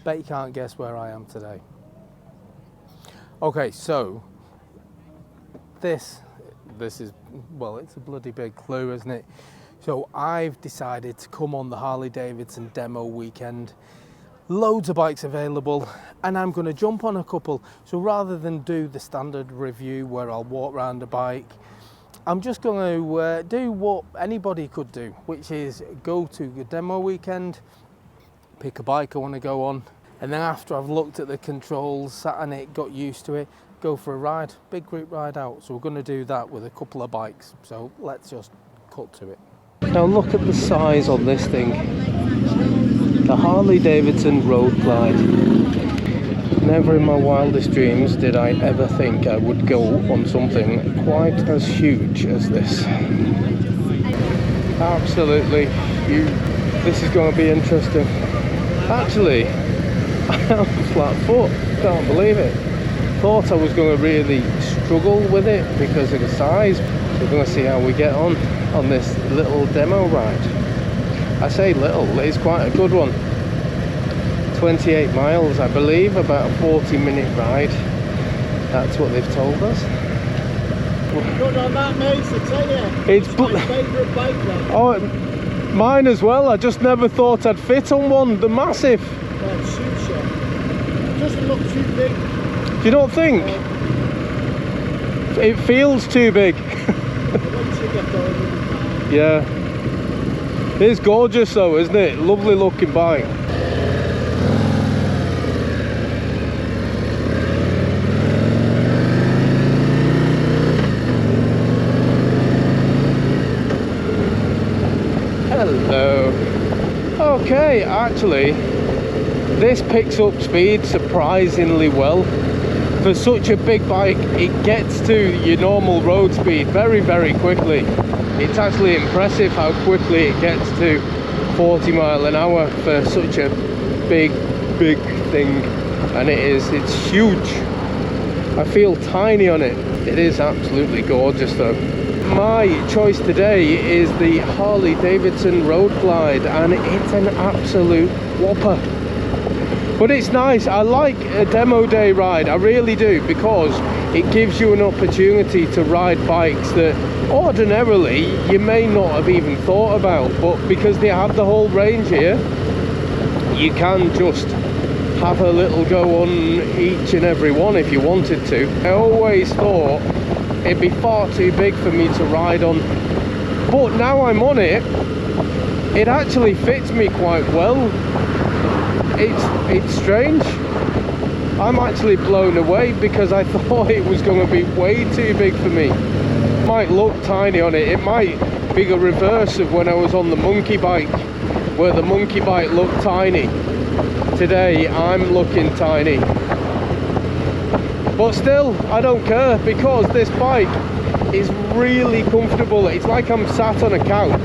Bet you can't guess where I am today. Okay, so this is, well, it's a bloody big clue, isn't it? So I've decided to come on the Harley Davidson Demo weekend. Loads of bikes available, and I'm going to jump on a couple. So rather than do the standard review where I'll walk around a bike, I'm just going to do what anybody could do, which is go to the demo weekend, pick a bike I want to go on, and then after I've looked at the controls, sat on it, got used to it, go for a ride, big group ride out. So we're going to do that with a couple of bikes. So let's just cut to it. Now look at the size on this thing. The Harley Davidson Road Glide. Never in my wildest dreams did I ever think I would go on something quite as huge as this. Absolutely huge. This is going to be interesting. Actually, I'm flat foot, can't believe it. Thought I was going to really struggle with it because of the size. We're going to see how we get on this little demo ride. I say little, it's quite a good one. 28 miles, I believe, about a 40-minute ride. That's what they've told us. Good on that, mate, I tell you. It's my favourite bike then. Oh, mine as well. I just never thought I'd fit on one. They're massive. Well, it suits you. It doesn't look too big. You don't think? It feels too big. Once you get going. Yeah. It's gorgeous though, isn't it? Lovely looking bike. Hello. Okay, actually, this picks up speed surprisingly well. For such a big bike, it gets to your normal road speed very, very quickly. It's actually impressive how quickly it gets to 40 mile an hour for such a big thing. And it's huge. I feel tiny on it. It is absolutely gorgeous though. My choice today is the Harley Davidson Road Glide, and it's an absolute whopper. But it's nice. I like a demo day ride, I really do, because it gives you an opportunity to ride bikes that ordinarily you may not have even thought about, but because they have the whole range here, you can just have a little go on each and every one if you wanted to. I always thought it'd be far too big for me to ride on, but now I'm on it, it actually fits me quite well. It's strange. I'm actually blown away because I thought it was going to be way too big for me. It might look tiny on it. It might be the reverse of when I was on the monkey bike, where the monkey bike looked tiny. Today I'm looking tiny. But still, I don't care because this bike is really comfortable. It's like I'm sat on a couch.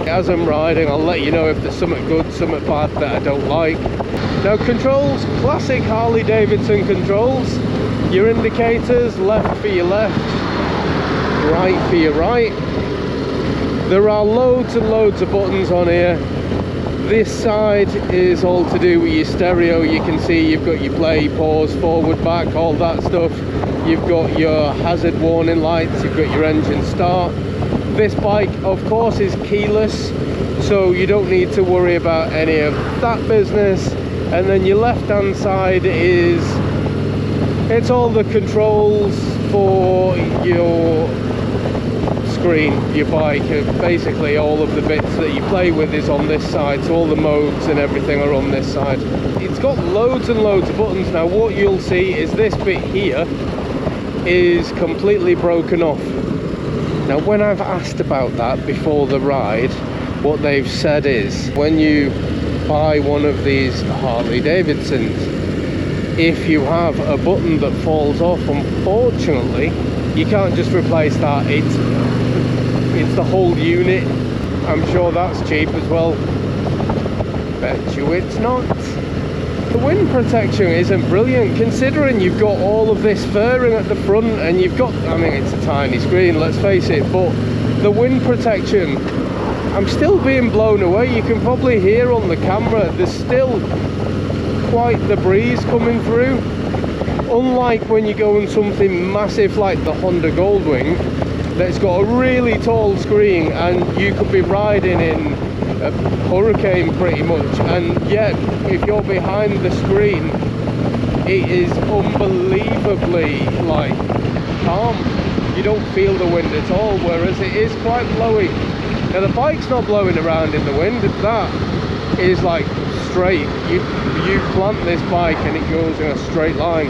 As I'm riding, I'll let you know if there's something good, something bad that I don't like. Now controls, classic Harley Davidson controls. Your indicators, left for your left, right for your right. There are loads and loads of buttons on here. This side is all to do with your stereo. You can see you've got your play, pause, forward, back, all that stuff. You've got your hazard warning lights, you've got your engine start. This bike, of course, is keyless, so you don't need to worry about any of that business. And then your left-hand side it's all the controls for your screen, your bike. Basically all of the bits that you play with is on this side, so all the modes and everything are on this side. It's got loads and loads of buttons. Now what you'll see is this bit here is completely broken off. Now when I've asked about that before the ride, what they've said is when you buy one of these Harley Davidsons, if you have a button that falls off, unfortunately you can't just replace that. It's the whole unit. I'm sure that's cheap as well. Bet you it's not. The wind protection isn't brilliant considering you've got all of this fairing at the front, and you've got, I mean, it's a tiny screen, let's face it, but the wind protection, I'm still being blown away. You can probably hear on the camera there's still quite the breeze coming through. Unlike when you go on something massive like the Honda Goldwing that's got a really tall screen and you could be riding in a hurricane pretty much, and yet if you're behind the screen it is unbelievably like calm. You don't feel the wind at all, whereas it is quite blowy. Now the bike's not blowing around in the wind, that is like straight. You plant this bike and it goes in a straight line,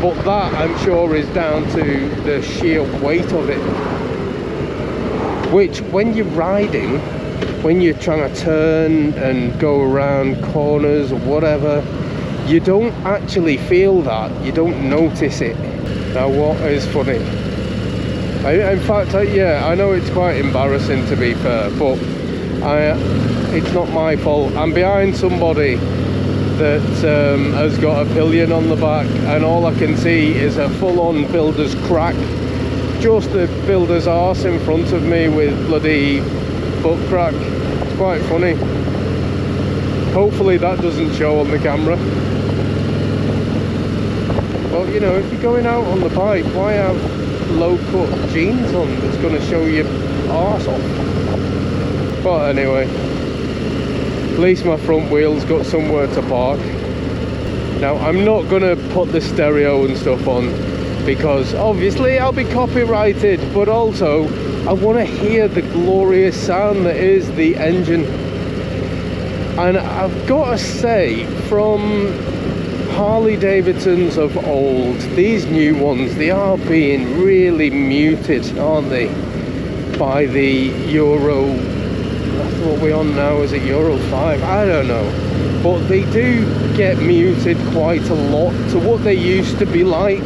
but that I'm sure is down to the sheer weight of it, which when you're riding, when you're trying to turn and go around corners or whatever, you don't actually feel that, you don't notice it. Now what is funny, in fact, yeah, I know it's quite embarrassing to be fair, but it's not my fault. I'm behind somebody that has got a pillion on the back, and all I can see is a full-on builder's crack, just the builder's arse in front of me with bloody butt crack. It's quite funny. Hopefully that doesn't show on the camera. Well, you know, if you're going out on the bike, why have low-cut jeans on that's going to show your arse off? But anyway, at least my front wheel's got somewhere to park. Now I'm not going to put the stereo and stuff on because obviously I'll be copyrighted, but also I want to hear the glorious sound that is the engine. And I've got to say, from Harley Davidsons of old, these new ones, they are being really muted, aren't they, by the Euro, what we're on now, is it Euro 5? I don't know, but they do get muted quite a lot to what they used to be like.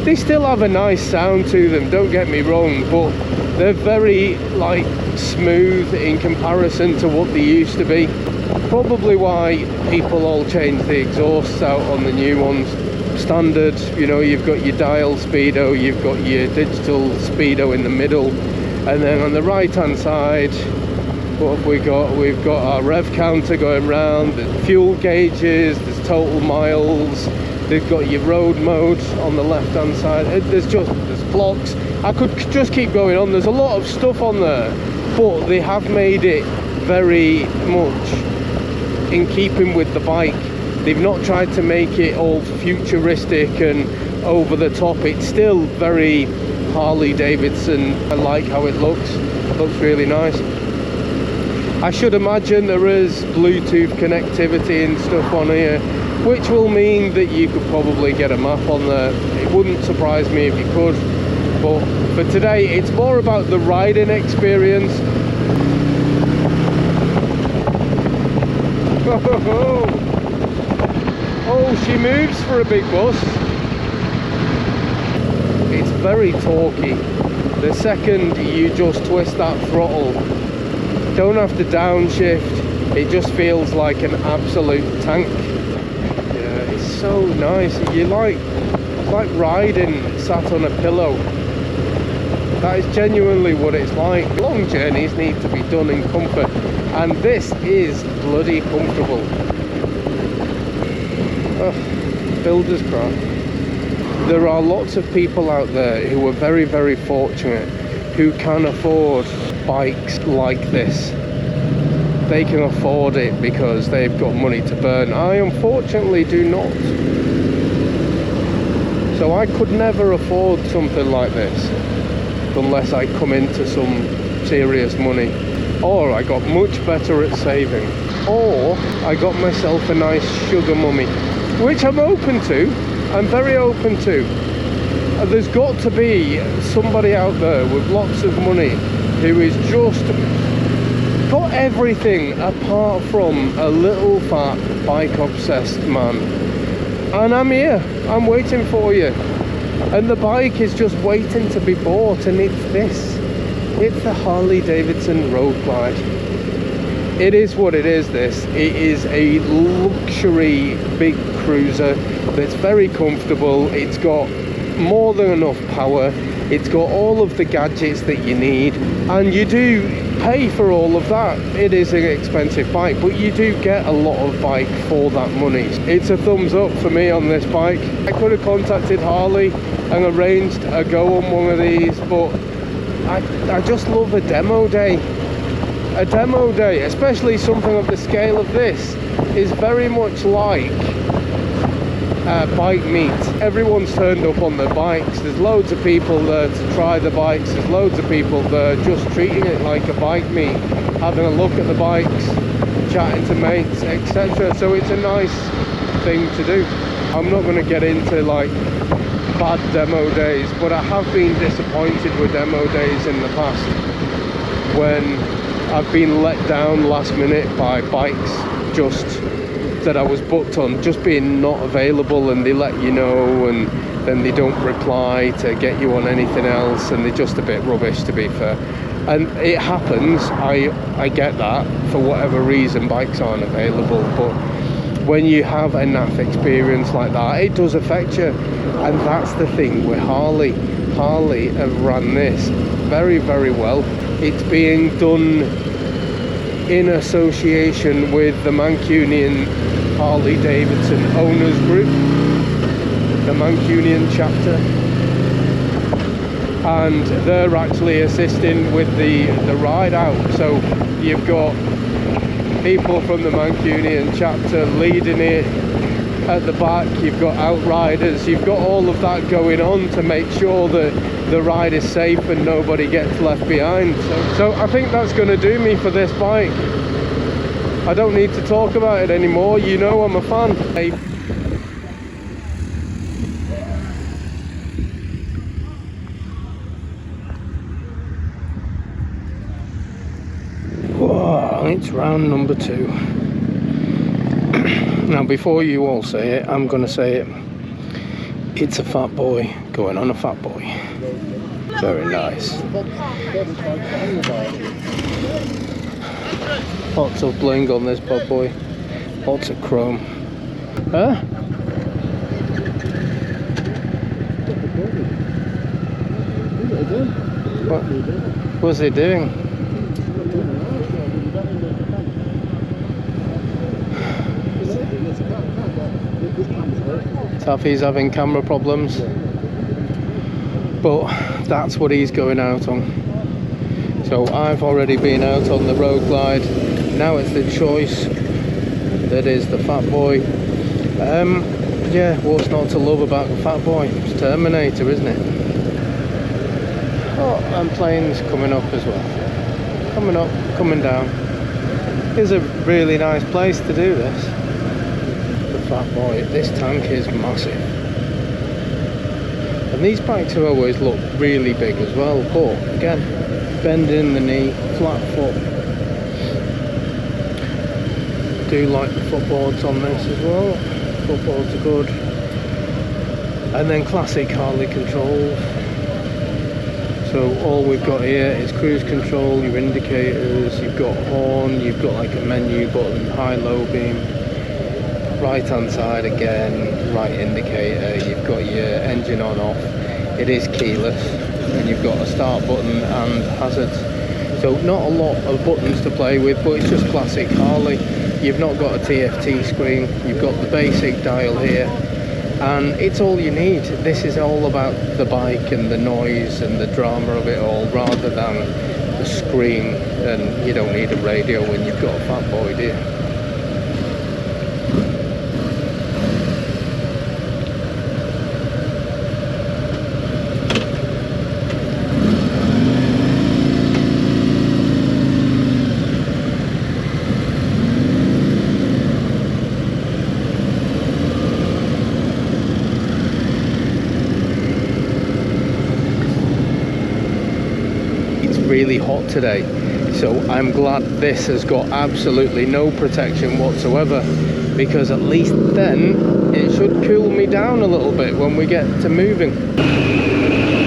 They still have a nice sound to them, don't get me wrong, but they're very like smooth in comparison to what they used to be. Probably why people all change the exhausts out on the new ones. Standard, you know, you've got your dial speedo, you've got your digital speedo in the middle, and then on the right hand side, what have we got? We've got our rev counter going round, the fuel gauges, there's total miles, they've got your road mode on the left hand side, there's clocks. I could just keep going on, there's a lot of stuff on there, but they have made it very much in keeping with the bike. They've not tried to make it all futuristic and over the top. It's still very Harley Davidson. I like how it looks really nice. I should imagine there is Bluetooth connectivity and stuff on here, which will mean that you could probably get a map on there. It wouldn't surprise me if you could, but for today it's more about the riding experience. Oh, she moves for a big bus. It's very torquey. The second you just twist that throttle, don't have to downshift, it just feels like an absolute tank. Yeah, it's so nice. It's like riding sat on a pillow. That is genuinely what it's like. Long journeys need to be done in comfort, and this is bloody comfortable. Oh, builder's craft. There are lots of people out there who are very, very fortunate who can afford bikes like this. They can afford it because they've got money to burn. I unfortunately do not. So I could never afford something like this unless I come into some serious money, or I got much better at saving, or I got myself a nice sugar mummy, which I'm open to. I'm very open to. There's got to be somebody out there with lots of money who is just got everything apart from a little fat bike obsessed man, and I'm here, I'm waiting for you. And the bike is just waiting to be bought, and it's this. It's the Harley Davidson Road Glide. It is what it is, this. It is a luxury big cruiser that's very comfortable. It's got more than enough power. It's got all of the gadgets that you need, and you do pay for all of that. It is an expensive bike, but you do get a lot of bike for that money. It's a thumbs up for me on this bike. I could have contacted Harley and arranged a go on one of these, but I just love a demo day. A demo day, especially something of the scale of this, is very much like bike meet. Everyone's turned up on their bikes. There's loads of people there to try the bikes. There's loads of people there just treating it like a bike meet, having a look at the bikes, chatting to mates, etc. So it's a nice thing to do. I'm not going to get into like bad demo days, but I have been disappointed with demo days in the past when I've been let down last minute by bikes just that I was booked on just being not available, and they let you know and then they don't reply to get you on anything else, and they're just a bit rubbish, to be fair. And it happens, I get that, for whatever reason bikes aren't available, but when you have a naff experience like that, it does affect you. And that's the thing with Harley. Harley have run this very, very well. It's being done in association with the Mancunian Harley Davidson Owners Group, the Mancunian chapter, and they're actually assisting with the ride out. So you've got people from the Mancunian chapter leading it at the back, you've got outriders, you've got all of that going on to make sure that the ride is safe and nobody gets left behind. So I think that's going to do me for this bike. I don't need to talk about it anymore. You know I'm a fan. Whoa, it's round number 2. Now before you all say it, I'm going to say it. It's a fat boy going on a fat boy. Very nice. Lots of bling on this bad boy. Lots of chrome. Huh? What was he doing? Taffy's having camera problems, but that's what he's going out on. So I've already been out on the road glide. Now it's the choice that is the fat boy. Yeah, what's not to love about the fat boy? It's Terminator, isn't it? Oh, and planes coming up as well. Coming up, coming down. It's a really nice place to do this. The fat boy. This tank is massive. And these bikes have always looked really big as well, but again, bending the knee, flat foot. Do like the footboards on this as well. Footboards are good. And then classic Harley controls. So all we've got here is cruise control, your indicators, you've got horn, you've got like a menu button, high low beam. Right hand side again, right indicator, you've got your engine on off. It is keyless, and you've got a start button and hazards. So not a lot of buttons to play with, but it's just classic Harley. You've not got a TFT screen, you've got the basic dial here, and it's all you need. This is all about the bike and the noise and the drama of it all, rather than the screen. And you don't need a radio when you've got a fat boy, do you? Really hot today, so I'm glad this has got absolutely no protection whatsoever, because at least then it should cool me down a little bit when we get to moving.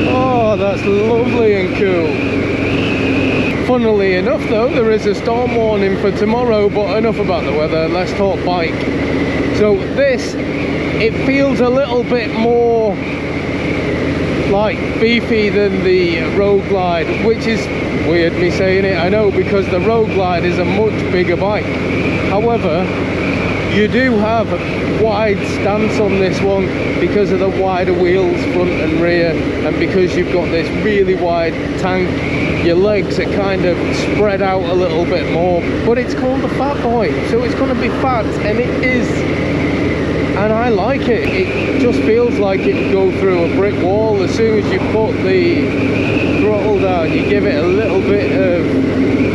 Oh, that's lovely and cool. Funnily enough though, there is a storm warning for tomorrow, but enough about the weather, let's talk bike. So this, it feels a little bit more like beefy than the Road Glide, which is weird me saying it, I know, because the Road Glide is a much bigger bike. However, you do have a wide stance on this one because of the wider wheels front and rear, and because you've got this really wide tank. Your legs are kind of spread out a little bit more, but it's called the Fat Boy, so it's going to be fat, and it is, and I like it. It just feels like it would go through a brick wall. As soon as you put the throttle down, you give it a little bit of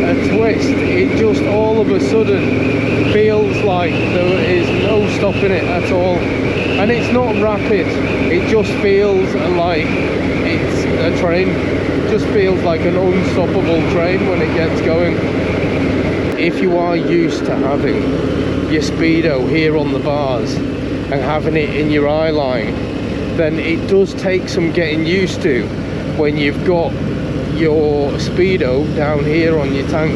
a twist, it just all of a sudden feels like there is no stopping it at all. And it's not rapid, it just feels like it's a train. It just feels like an unstoppable train when it gets going. If you are used to having your speedo here on the bars and having it in your eye line, then it does take some getting used to when you've got your speedo down here on your tank,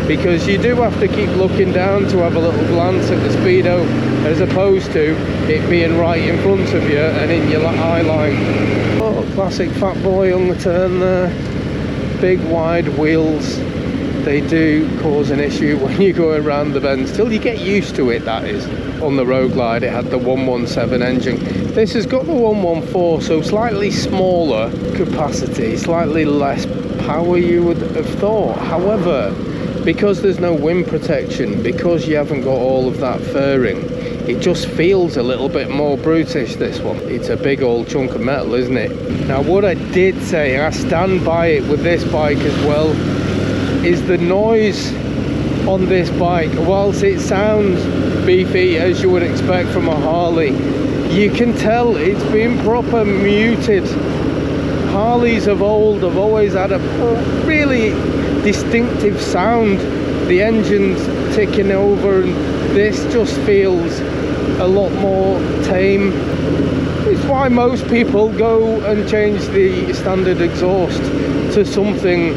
because you do have to keep looking down to have a little glance at the speedo, as opposed to it being right in front of you and in your eye line. Oh, classic Fat Boy on the turn there. Big wide wheels, they do cause an issue when you go around the bends, till you get used to it, that is. On the Road Glide it had the 117 engine. This has got the 114, so slightly smaller capacity, slightly less power you would have thought. However, because there's no wind protection, because you haven't got all of that fairing, it just feels a little bit more brutish, this one. It's a big old chunk of metal, isn't it? Now, what I did say, and I stand by it with this bike as well, is the noise on this bike, whilst it sounds beefy as you would expect from a Harley, you can tell it's been proper muted. Harleys of old have always had a really distinctive sound, the engine's ticking over, and this just feels a lot more tame. It's why most people go and change the standard exhaust to something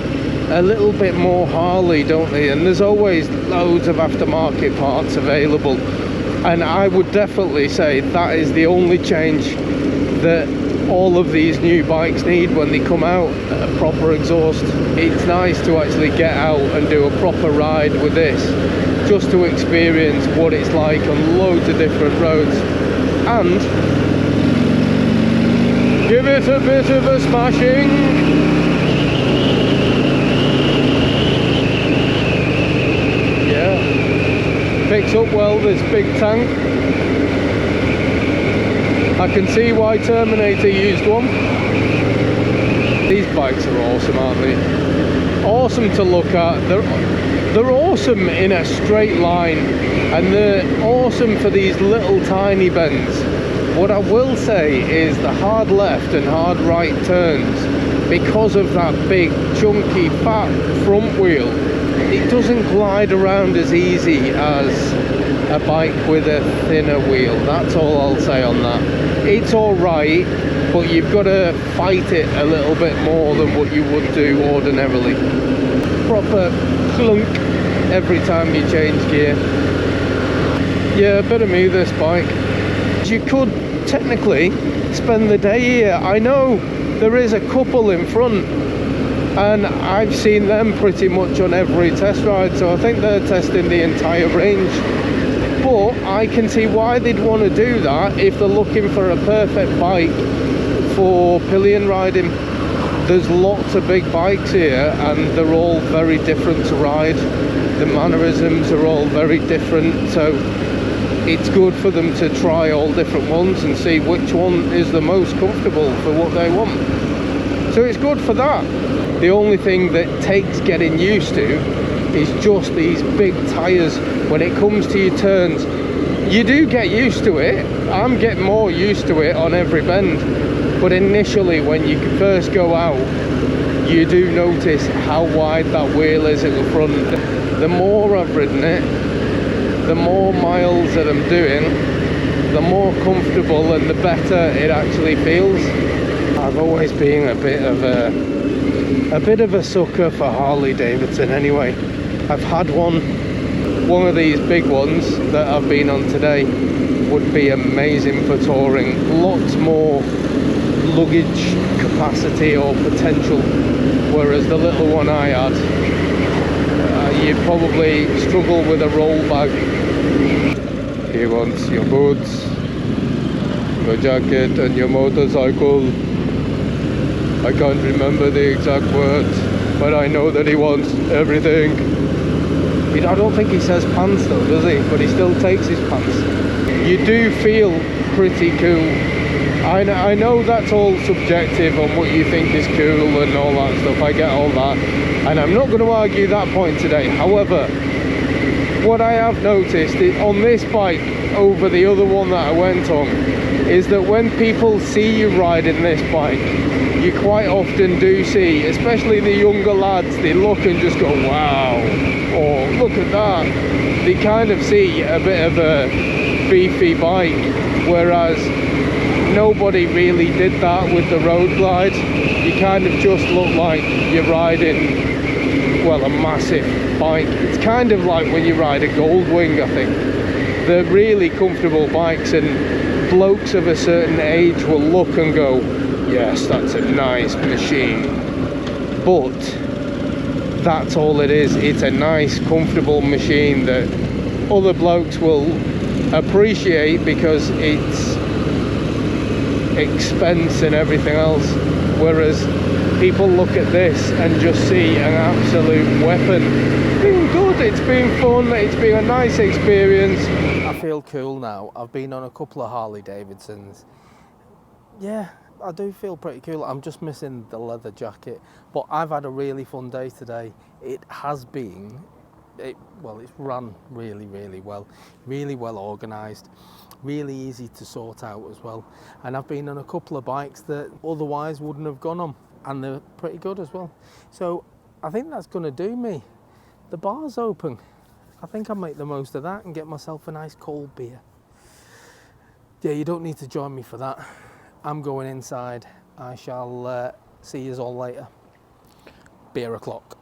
a little bit more Harley, don't they? And there's always loads of aftermarket parts available, and I would definitely say that is the only change that all of these new bikes need when they come out, a proper exhaust. It's nice to actually get out and do a proper ride with this, just to experience what it's like on loads of different roads, and give it a bit of a smashing. Picks up well, this big tank. I can see why Terminator used one. These bikes are awesome, aren't they? Awesome to look at. They're awesome in a straight line, and they're awesome for these little tiny bends. What I will say is the hard left and hard right turns, because of that big chunky fat front wheel, it doesn't glide around as easy as a bike with a thinner wheel. That's all I'll say on that. It's alright, but you've got to fight it a little bit more than what you would do ordinarily. Proper clunk every time you change gear. Yeah, a bit of me, this bike. You could technically spend the day here. I know there is a couple in front, and I've seen them pretty much on every test ride, so I think they're testing the entire range. But I can see why they'd want to do that if they're looking for a perfect bike for pillion riding. There's lots of big bikes here, and they're all very different to ride. The mannerisms are all very different, so it's good for them to try all different ones and see which one is the most comfortable for what they want. So it's good for that. The only thing that takes getting used to is just these big tyres. When it comes to your turns, you do get used to it. I'm getting more used to it on every bend, but initially when you first go out, you do notice how wide that wheel is at the front. The more I've ridden it, the more miles that I'm doing, the more comfortable and the better it actually feels. I've always been a bit of a sucker for Harley Davidson anyway. I've had one of these big ones that I've been on today would be amazing for touring. Lots more luggage capacity or potential, whereas the little one I had, you'd probably struggle with a roll bag. He wants your boots, your jacket and your motorcycle. I can't remember the exact words, but I know that he wants everything. I don't think he says pants though, does he? But he still takes his pants. You do feel pretty cool. I know that's all subjective on what you think is cool and all that stuff. I get all that, and I'm not going to argue that point today. However, what I have noticed on this bike over the other one that I went on is that when people see you riding this bike, you quite often do see, especially the younger lads, they look and just go, wow, or look at that. They kind of see a bit of a beefy bike, whereas nobody really did that with the Road Glide. You kind of just look like you're riding, well, a massive bike. It's kind of like when you ride a Goldwing, I think. They're really comfortable bikes, and blokes of a certain age will look and go, yes, that's a nice machine. But that's all it is. It's a nice, comfortable machine that other blokes will appreciate because it's expense and everything else, whereas people look at this and just see an absolute weapon. It's been good, it's been fun, it's been a nice experience. I feel cool now. I've been on a couple of Harley Davidsons. Yeah, I do feel pretty cool. I'm just missing the leather jacket, but I've had a really fun day today. It has been, it's run really well organised, really easy to sort out as well, and I've been on a couple of bikes that otherwise wouldn't have gone on, and they're pretty good as well. So I think that's going to do me. The bar's open. I think I'll make the most of that and get myself a nice cold beer. Yeah, you don't need to join me for that. I'm going inside. I shall see you all later. Beer o'clock.